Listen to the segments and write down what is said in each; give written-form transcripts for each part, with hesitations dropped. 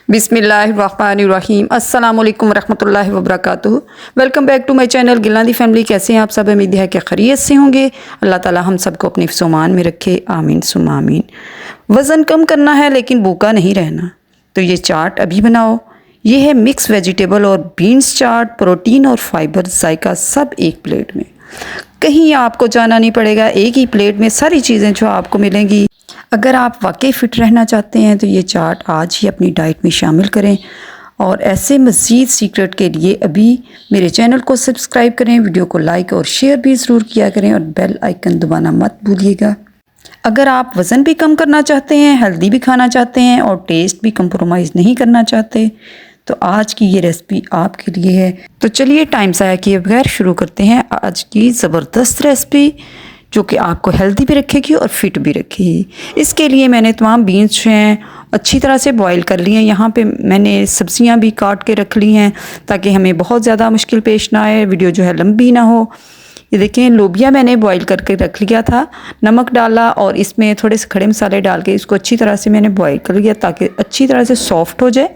बिस्मिल्लाहिर्रहमानिर्रहीम। अस्सलाम वालेकुम रहमतुल्लाहि व बरकातुहू। Welcome back to my channel Gilani family. कैसे हैं आप सब? उम्मीद है कि खैरियत से होंगे। अल्लाह ताला हम सबको अपने हिफ्ज़-ओ-मान में रखे, आमीन सुम्मा आमीन। वज़न कम करना है लेकिन भूखा नहीं रहना, तो ये चाट अभी बनाओ। ये है मिक्स वेजिटेबल और बीन्स चाट, प्रोटीन और फाइबर, जायका सब एक प्लेट में। कहीं आपको जाना नहीं पड़ेगा, एक ही प्लेट में सारी चीज़ें जो आपको मिलेंगी। अगर आप वाकई फ़िट रहना चाहते हैं तो ये चाट आज ही अपनी डाइट में शामिल करें। और ऐसे मज़ीद सीक्रेट के लिए अभी मेरे चैनल को सब्सक्राइब करें, वीडियो को लाइक और शेयर भी ज़रूर किया करें और बेल आइकन दबाना मत भूलिएगा। अगर आप वज़न भी कम करना चाहते हैं, हेल्दी भी खाना चाहते हैं और टेस्ट भी कंप्रोमाइज़ नहीं करना चाहते, तो आज की ये रेसिपी आपके लिए है। तो चलिए टाइम ज़ाया किए बगैर शुरू करते हैं आज की ज़बरदस्त रेसिपी, जो कि आपको हेल्दी भी रखेगी और फिट भी रखेगी। इसके लिए मैंने तमाम बीन्स जो हैं अच्छी तरह से बॉईल कर लिए हैं। यहाँ पे मैंने सब्जियाँ भी काट के रख ली हैं ताकि हमें बहुत ज़्यादा मुश्किल पेश ना आए, वीडियो जो है लंबी ना हो। ये देखें, लोबिया मैंने बॉईल करके रख लिया था, नमक डाला और इसमें थोड़े से खड़े मसाले डाल के इसको अच्छी तरह से मैंने बॉईल कर लिया ताकि अच्छी तरह से सॉफ्ट हो जाए।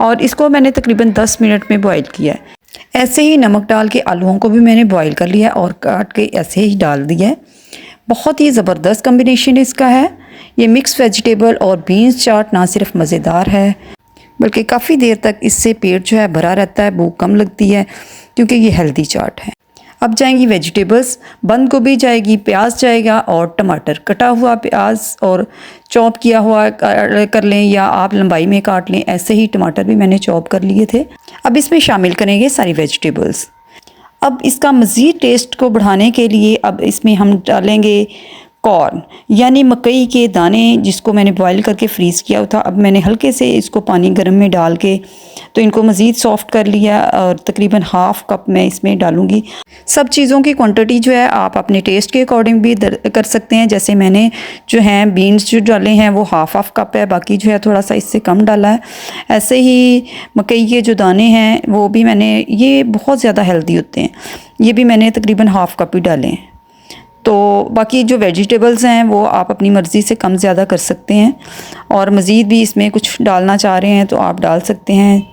और इसको मैंने तकरीबन 10 मिनट में बॉईल किया है। ऐसे ही नमक डाल के आलूओं को भी मैंने बॉईल कर लिया और काट के ऐसे ही डाल दिया है। बहुत ही ज़बरदस्त कम्बिनेशन इसका है। ये मिक्स वेजिटेबल और बीन्स चाट ना सिर्फ मज़ेदार है बल्कि काफ़ी देर तक इससे पेट जो है भरा रहता है, भूख कम लगती है क्योंकि ये हेल्दी चाट है। अब जाएंगी वेजिटेबल्स, बंद गोभी जाएगी, प्याज जाएगा और टमाटर। कटा हुआ प्याज और चॉप किया हुआ कर लें या आप लंबाई में काट लें, ऐसे ही टमाटर भी मैंने चॉप कर लिए थे। अब इसमें शामिल करेंगे सारी वेजिटेबल्स। अब इसका मज़ीद टेस्ट को बढ़ाने के लिए अब इसमें हम डालेंगे कॉर्न, यानी मकई के दाने, जिसको मैंने बॉईल करके फ्रीज़ किया था। अब मैंने हल्के से इसको पानी गर्म में डाल के तो इनको मज़ीद सॉफ़्ट कर लिया और तकरीबन हाफ़ कप मैं इसमें डालूँगी। सब चीज़ों की क्वांटिटी जो है आप अपने टेस्ट के अकॉर्डिंग भी कर सकते हैं। जैसे मैंने जो हैं बीन्स जो डाले हैं वो हाफ़ कप है, बाकी जो है थोड़ा सा इससे कम डाला है। ऐसे ही मकई के जो दाने हैं वो भी मैंने, ये बहुत ज़्यादा हेल्दी होते हैं, ये भी मैंने तकरीबन हाफ़ कप ही डाले हैं। तो बाकी जो वेजिटेबल्स हैं वो आप अपनी मर्ज़ी से कम ज़्यादा कर सकते हैं और मज़ीद भी इसमें कुछ डालना चाह रहे हैं तो आप डाल सकते हैं।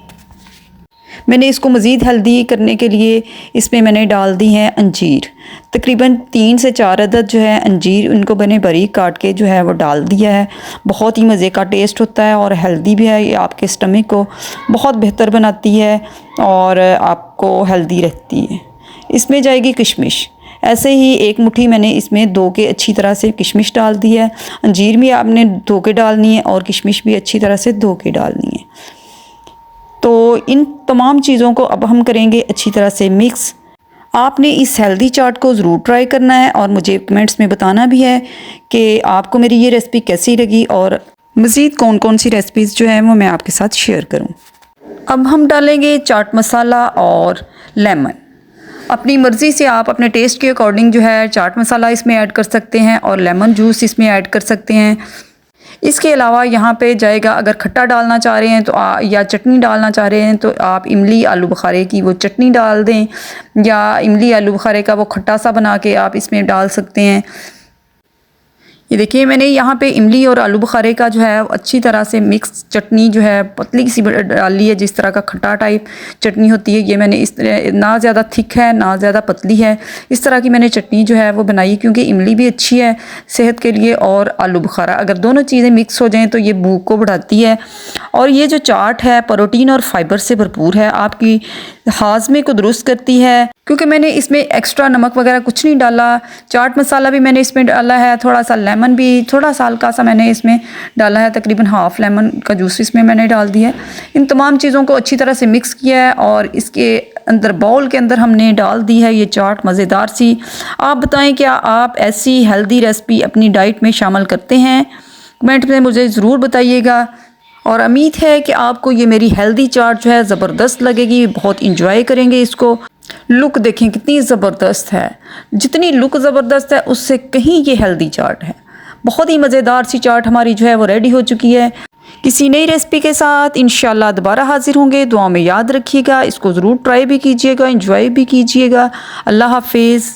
मैंने इसको मज़ीद हेल्दी करने के लिए इसमें मैंने डाल दी हैं अंजीर, तकरीबन 3 से 4 अदद जो है अंजीर, उनको मैंने बारीक काट के जो है वो डाल दिया है। बहुत ही मज़े का टेस्ट होता है और हेल्दी भी है। ये आपके स्टमक को बहुत बेहतर बनाती है और आपको हेल्दी रहती है। इसमें जाएगी किशमिश, ऐसे ही एक मुट्ठी मैंने इसमें धो के अच्छी तरह से किशमिश डाल दी है। अंजीर भी आपने धो के डालनी है और किशमिश भी अच्छी तरह से धो के डालनी है। तो इन तमाम चीज़ों को अब हम करेंगे अच्छी तरह से मिक्स। आपने इस हेल्दी चाट को ज़रूर ट्राई करना है और मुझे कमेंट्स में बताना भी है कि आपको मेरी ये रेसिपी कैसी लगी और मज़ीद कौन कौन सी रेसिपीज़ जो हैं वो मैं आपके साथ शेयर करूँ। अब हम डालेंगे चाट मसाला और लेमन। अपनी मर्ज़ी से आप अपने टेस्ट के अकॉर्डिंग जो है चाट मसाला इसमें ऐड कर सकते हैं और लेमन जूस इसमें ऐड कर सकते हैं। इसके अलावा यहाँ पे जाएगा, अगर खट्टा डालना चाह रहे हैं तो या चटनी डालना चाह रहे हैं तो आप इमली आलू बुखारे की वो चटनी डाल दें या इमली आलू बुखारे का वो खट्टा सा बना के आप इसमें डाल सकते हैं। ये देखिए, मैंने यहाँ पे इमली और आलू बुखारे का जो है अच्छी तरह से मिक्स चटनी जो है पतली सी डाली है, जिस तरह का खट्टा टाइप चटनी होती है। ये मैंने इस तरह, ना ज़्यादा थिक है ना ज़्यादा पतली है, इस तरह की मैंने चटनी जो है वो बनाई, क्योंकि इमली भी अच्छी है सेहत के लिए और आलू बुखारा, अगर दोनों चीज़ें मिक्स हो जाएँ तो ये भूख को बढ़ाती है। और ये जो चाट है प्रोटीन और फाइबर से भरपूर है, आपकी हाजमे को दुरुस्त करती है। क्योंकि मैंने इसमें एक्स्ट्रा नमक वगैरह कुछ नहीं डाला, चाट मसाला भी मैंने इसमें डाला है, थोड़ा सा लेमन भी थोड़ा सा हल्का सा मैंने इसमें डाला है, तकरीबन हाफ़ लेमन का जूस इसमें मैंने डाल दिया है। इन तमाम चीज़ों को अच्छी तरह से मिक्स किया है और इसके अंदर बाउल के अंदर हमने डाल दी है ये चाट मज़ेदार सी। आप बताएं क्या आप ऐसी हेल्दी रेसिपी अपनी डाइट में शामिल करते हैं? कमेंट में मुझे ज़रूर बताइएगा और उम्मीद है कि आपको ये मेरी हेल्दी चाट जो है ज़बरदस्त लगेगी, बहुत इंजॉय करेंगे इसको। लुक देखें कितनी ज़बरदस्त है, जितनी लुक ज़बरदस्त है उससे कहीं ये हेल्दी चाट है। बहुत ही मज़ेदार सी चाट हमारी जो है वो रेडी हो चुकी है। किसी नई रेसिपी के साथ इंशाल्लाह दोबारा हाजिर होंगे। दुआ में याद रखिएगा, इसको ज़रूर ट्राई भी कीजिएगा, इंजॉय भी कीजिएगा। अल्लाह हाफिज़।